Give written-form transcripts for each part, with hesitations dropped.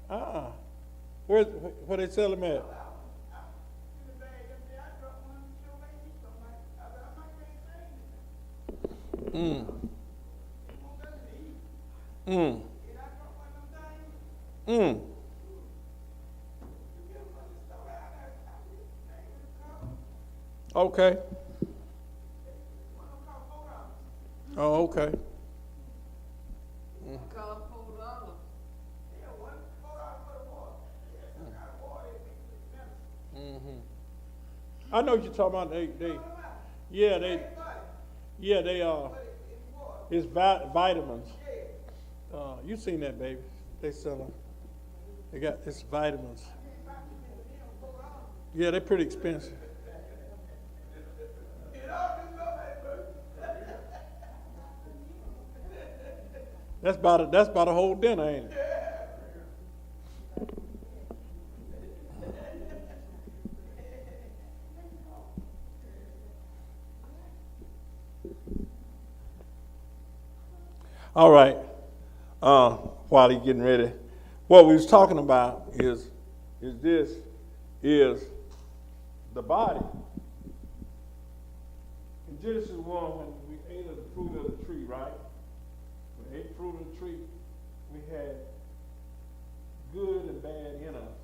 Uh-uh. Where they sell them at? Mm. Mm. Mm. Okay. Oh, okay. Mm-hmm. I know what you're talking about. Yeah, yeah, they it's vitamins. You seen that, baby? They sell them. They got it's vitamins. Yeah, they're pretty expensive. That's about a whole dinner, ain't it? All right. While he's getting ready, what we was talking about is this is the body. In Genesis 1, when we ate of the fruit of the tree, right? We ate fruit of the tree, we had good and bad in us.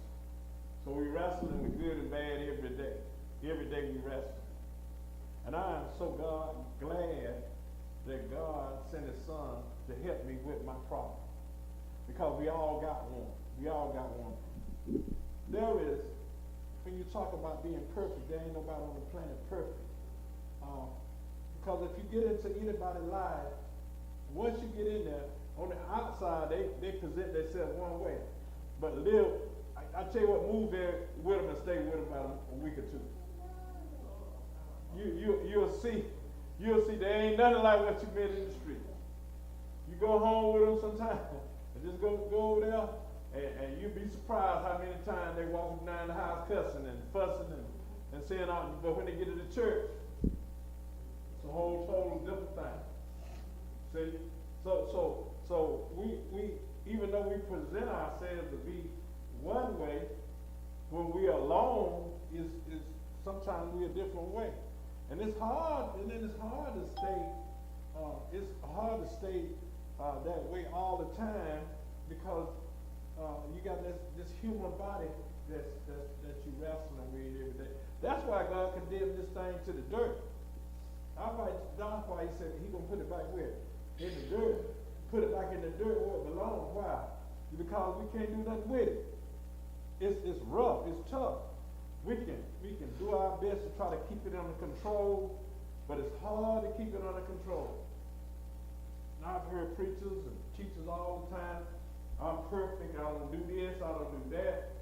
So we wrestling with good and bad every day. Every day we wrestle. And I am so glad that God sent his son to help me with my problem. Because we all got one. We all got one. There is, when you talk about being perfect, there ain't nobody on the planet perfect. Because if you get into anybody's life, once you get in there, on the outside, they present themselves one way. But I tell you what, move there with them and stay with them about a week or two. You'll see there ain't nothing like what you met in the street. You go home with them sometime and just go over there and you'll be surprised how many times they walk down the house cussing and fussing and saying out, but when they get to the church, it's a whole total different thing. See? So we even though we present ourselves to be one way, when we are alone is sometimes we a different way. And it's hard, and then it's hard to stay that way all the time because you got this human body that you wrestling with every day. That's why God condemned this thing to the dirt. That's why he said he gonna put it back where? In the dirt. Put it back in the dirt where it belongs. Why? Because we can't do nothing with it. It's rough, it's tough. We can do our best to try to keep it under control, but it's hard to keep it under control. Now I've heard preachers and teachers all the time, I'm perfect, I don't do this, I don't do that.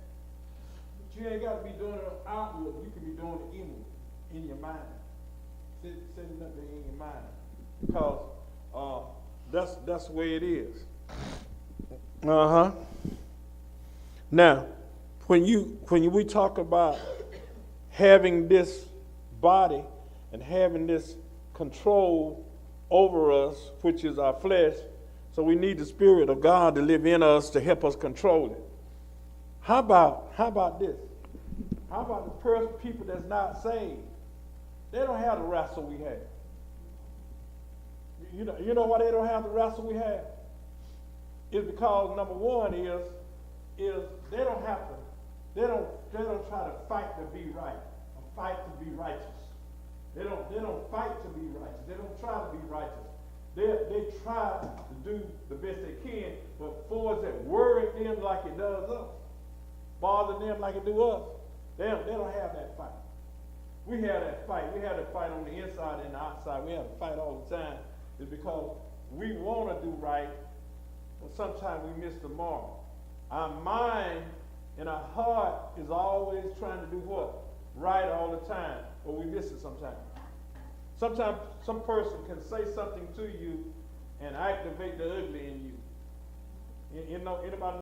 But you ain't got to be doing it outward, you can be doing it inward, in your mind. Setting up in your mind. Because that's the way it is. Uh-huh. Now, when we talk about having this body and having this control over us, which is our flesh, so we need the Spirit of God to live in us to help us control it. How about this? How about the people that's not saved? They don't have the wrestle we have. You know why they don't have the wrestle we have? It's because number one is they don't have to. They don't try to fight to be right or fight to be righteous. They don't fight to be righteous. They don't try to be righteous. They try to do the best they can, but for us that worry them like it does us, bother them like it do us, they don't have that fight. We have that fight. We have that fight on the inside and the outside. We have to fight all the time. It's because we want to do right, but sometimes we miss the mark. Our mind and our heart is always trying to do what? Right all the time, but we miss it sometimes. Sometimes some person can say something to you and activate the ugly in you. You know, anybody